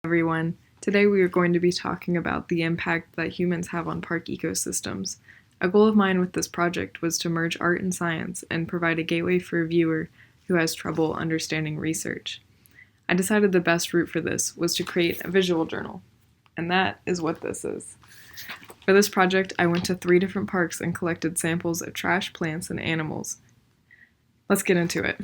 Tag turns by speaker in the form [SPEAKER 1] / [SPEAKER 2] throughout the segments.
[SPEAKER 1] Everyone. Today we are going to be talking about the impact that humans have on park ecosystems. A goal of mine with this project was to merge art and science and provide a gateway for a viewer who has trouble understanding research. I decided the best route for this was to create a visual journal, and that is what this is. For this project, I went to 3 different parks and collected samples of trash, plants, and animals. Let's get into it.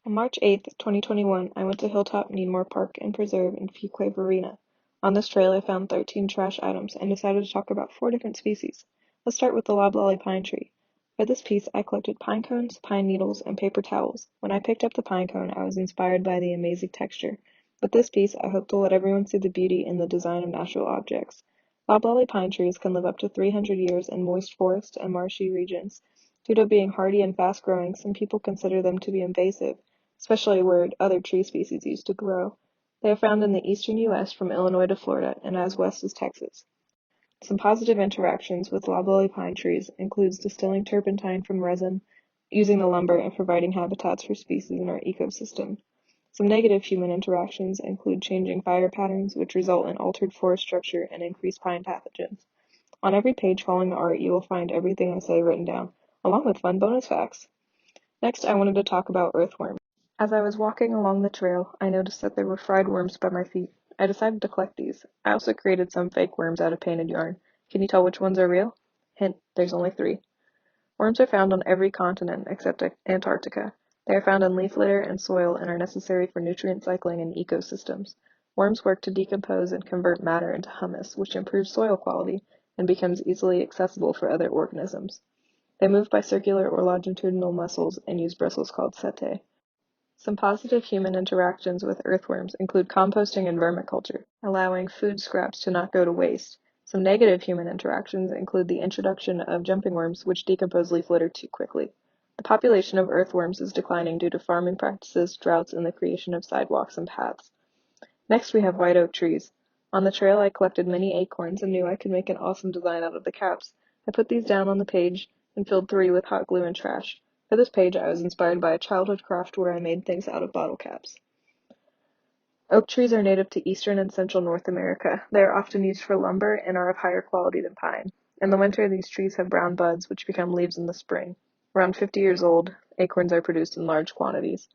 [SPEAKER 2] On March 8, 2021, I went to Hilltop Needmore Park and Preserve in Fuquay Varina. On this trail, I found 13 trash items and decided to talk about 4 different species. Let's start with the loblolly pine tree. For this piece, I collected pine cones, pine needles, and paper towels. When I picked up the pine cone, I was inspired by the amazing texture. With this piece, I hope to let everyone see the beauty in the design of natural objects. Loblolly pine trees can live up to 300 years in moist forest and marshy regions. Due to being hardy and fast-growing, some people consider them to be invasive, especially where other tree species used to grow. They are found in the eastern U.S. from Illinois to Florida and as west as Texas. Some positive interactions with loblolly pine trees includes distilling turpentine from resin, using the lumber, and providing habitats for species in our ecosystem. Some negative human interactions include changing fire patterns, which result in altered forest structure and increased pine pathogens. On every page following the art, you will find everything I say written down, along with fun bonus facts. Next, I wanted to talk about earthworms. As I was walking along the trail, I noticed that there were fried worms by my feet. I decided to collect these. I also created some fake worms out of painted yarn. Can you tell which ones are real? Hint, there's only 3. Worms are found on every continent except Antarctica. They are found in leaf litter and soil and are necessary for nutrient cycling in ecosystems. Worms work to decompose and convert matter into humus, which improves soil quality and becomes easily accessible for other organisms. They move by circular or longitudinal muscles and use bristles called setae. Some positive human interactions with earthworms include composting and vermiculture, allowing food scraps to not go to waste. Some negative human interactions include the introduction of jumping worms, which decompose leaf litter too quickly. The population of earthworms is declining due to farming practices, droughts, and the creation of sidewalks and paths. Next, we have white oak trees. On the trail, I collected many acorns and knew I could make an awesome design out of the caps. I put these down on the page and filled 3 with hot glue and trash. For this page, I was inspired by a childhood craft where I made things out of bottle caps. Oak trees are native to eastern and central North America. They are often used for lumber and are of higher quality than pine. In the winter, these trees have brown buds, which become leaves in the spring. Around 50 years old, acorns are produced in large quantities.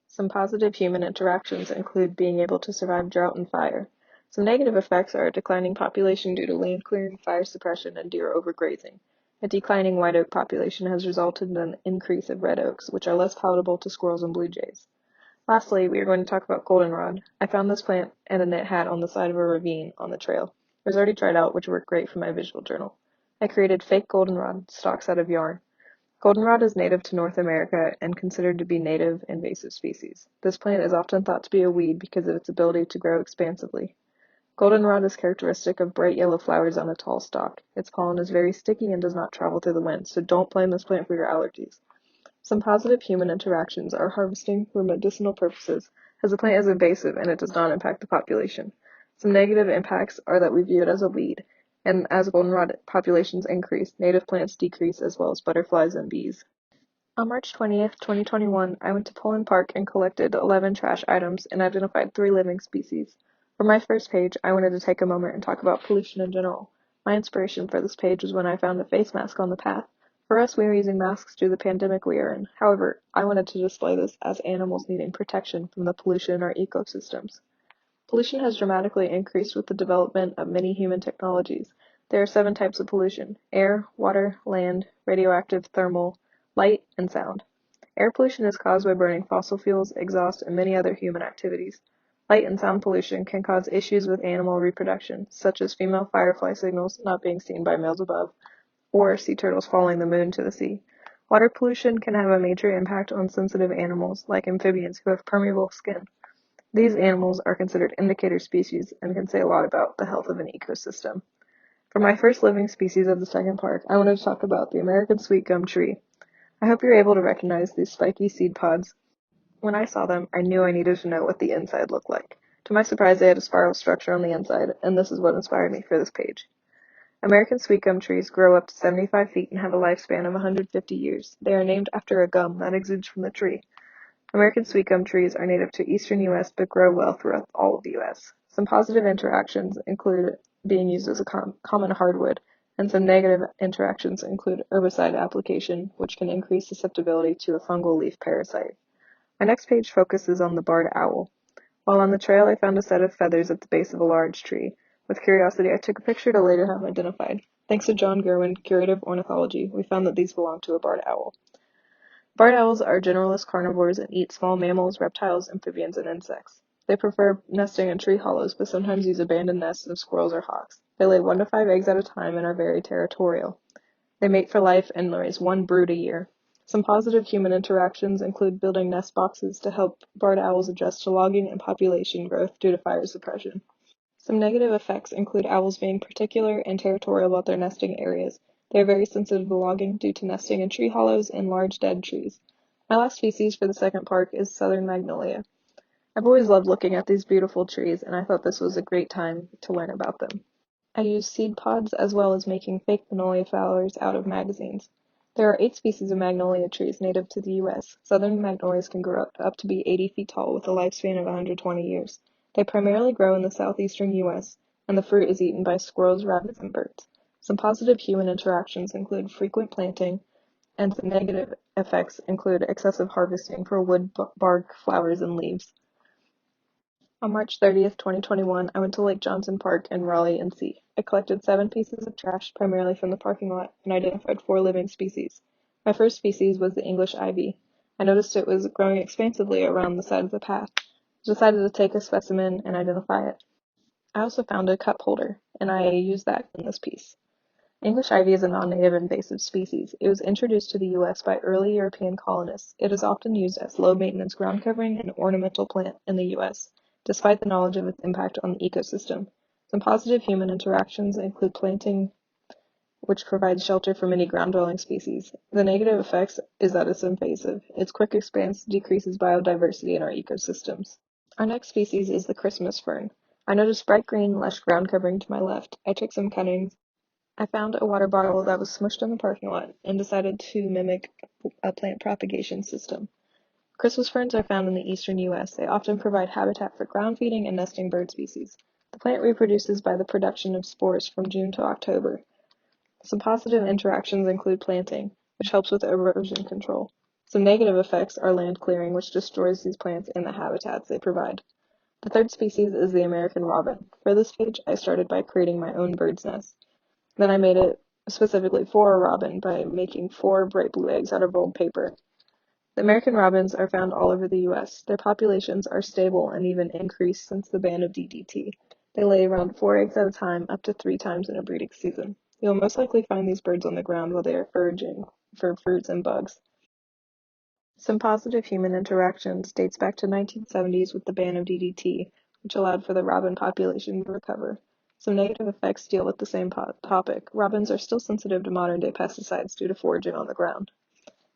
[SPEAKER 2] Some positive human interactions include being able to survive drought and fire. Some negative effects are a declining population due to land clearing, fire suppression, and deer overgrazing. A declining white oak population has resulted in an increase of red oaks, which are less palatable to squirrels and blue jays. Lastly, we are going to talk about goldenrod. I found this plant and a knit hat on the side of a ravine on the trail. It was already dried out, which worked great for my visual journal. I created fake goldenrod stalks out of yarn. Goldenrod is native to North America and considered to be native invasive species. This plant is often thought to be a weed because of its ability to grow expansively. Goldenrod is characteristic of bright yellow flowers on a tall stalk. Its pollen is very sticky and does not travel through the wind, so don't blame this plant for your allergies. Some positive human interactions are harvesting for medicinal purposes, as the plant is invasive and it does not impact the population. Some negative impacts are that we view it as a weed, and as goldenrod populations increase, native plants decrease as well as butterflies and bees. On March 20th, 2021, I went to Pullen Park and collected 11 trash items and identified 3 living species. For my first page, I wanted to take a moment and talk about pollution in general. My inspiration for this page was when I found a face mask on the path. For us, we are using masks due to the pandemic we are in. However, I wanted to display this as animals needing protection from the pollution in our ecosystems. Pollution has dramatically increased with the development of many human technologies. There are 7 types of pollution: air, water, land, radioactive, thermal, light, and sound. Air pollution is caused by burning fossil fuels, exhaust, and many other human activities. Light and sound pollution can cause issues with animal reproduction, such as female firefly signals not being seen by males above, or sea turtles following the moon to the sea. Water pollution can have a major impact on sensitive animals, like amphibians who have permeable skin. These animals are considered indicator species and can say a lot about the health of an ecosystem. For my first living species of the second park, I wanted to talk about the American sweet gum tree. I hope you're able to recognize these spiky seed pods. When I saw them, I knew I needed to know what the inside looked like. To my surprise, they had a spiral structure on the inside, and this is what inspired me for this page. American sweet gum trees grow up to 75 feet and have a lifespan of 150 years. They are named after a gum that exudes from the tree. American sweet gum trees are native to eastern U.S. but grow well throughout all of the U.S. Some positive interactions include being used as a common hardwood, and some negative interactions include herbicide application, which can increase susceptibility to a fungal leaf parasite. My next page focuses on the barred owl. While on the trail, I found a set of feathers at the base of a large tree. With curiosity, I took a picture to later have identified. Thanks to John Gerwin, Curative Ornithology, we found that these belong to a barred owl. Barred owls are generalist carnivores and eat small mammals, reptiles, amphibians, and insects. They prefer nesting in tree hollows, but sometimes use abandoned nests of squirrels or hawks. They lay 1 to 5 eggs at a time and are very territorial. They mate for life and raise one brood a year. Some positive human interactions include building nest boxes to help barred owls adjust to logging and population growth due to fire suppression. Some negative effects include owls being particular and territorial about their nesting areas. They are very sensitive to logging due to nesting in tree hollows and large dead trees. My last species for the second park is southern magnolia. I've always loved looking at these beautiful trees, and I thought this was a great time to learn about them. I use seed pods as well as making fake magnolia flowers out of magazines. There are 8 species of magnolia trees native to the U.S. Southern magnolias can grow up to be 80 feet tall with a lifespan of 120 years. They primarily grow in the southeastern U.S., and the fruit is eaten by squirrels, rabbits, and birds. Some positive human interactions include frequent planting, and some negative effects include excessive harvesting for wood, bark, flowers, and leaves. On March 30th, 2021, I went to Lake Johnson Park in Raleigh, NC. I collected 7 pieces of trash, primarily from the parking lot, and identified 4 living species. My first species was the English ivy. I noticed it was growing expansively around the side of the path. I decided to take a specimen and identify it. I also found a cup holder, and I used that in this piece. English ivy is a non-native invasive species. It was introduced to the U.S. by early European colonists. It is often used as low-maintenance ground covering and ornamental plant in the U.S., despite the knowledge of its impact on the ecosystem. Some positive human interactions include planting, which provides shelter for many ground-dwelling species. The negative effects is that it's invasive. Its quick expanse decreases biodiversity in our ecosystems. Our next species is the Christmas fern. I noticed bright green, lush ground covering to my left. I took some cuttings. I found a water bottle that was smushed in the parking lot and decided to mimic a plant propagation system. Christmas ferns are found in the eastern U.S. They often provide habitat for ground feeding and nesting bird species. The plant reproduces by the production of spores from June to October. Some positive interactions include planting, which helps with erosion control. Some negative effects are land clearing, which destroys these plants and the habitats they provide. The third species is the American robin. For this page, I started by creating my own bird's nest. Then I made it specifically for a robin by making 4 bright blue eggs out of rolled paper. The American robins are found all over the U.S. Their populations are stable and even increased since the ban of DDT. They lay around 4 eggs at a time, up to 3 times in a breeding season. You'll most likely find these birds on the ground while they are foraging for fruits and bugs. Some positive human interactions dates back to 1970s with the ban of DDT, which allowed for the robin population to recover. Some negative effects deal with the same topic. Robins are still sensitive to modern-day pesticides due to foraging on the ground.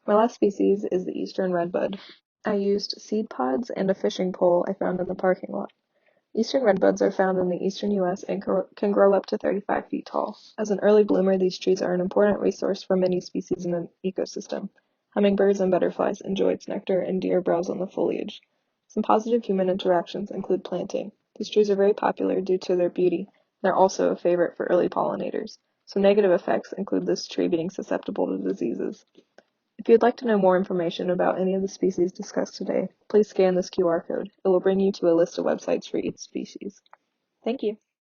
[SPEAKER 2] My last species is the eastern redbud. I used seed pods and a fishing pole I found in the parking lot. Eastern redbuds are found in the eastern U.S. and can grow up to 35 feet tall. As an early bloomer, these trees are an important resource for many species in the ecosystem. Hummingbirds and butterflies enjoy its nectar, and deer browse on the foliage. Some positive human interactions include planting. These trees are very popular due to their beauty. They're also a favorite for early pollinators. Some negative effects include this tree being susceptible to diseases. If you'd like to know more information about any of the species discussed today, please scan this QR code. It will bring you to a list of websites for each species. Thank you.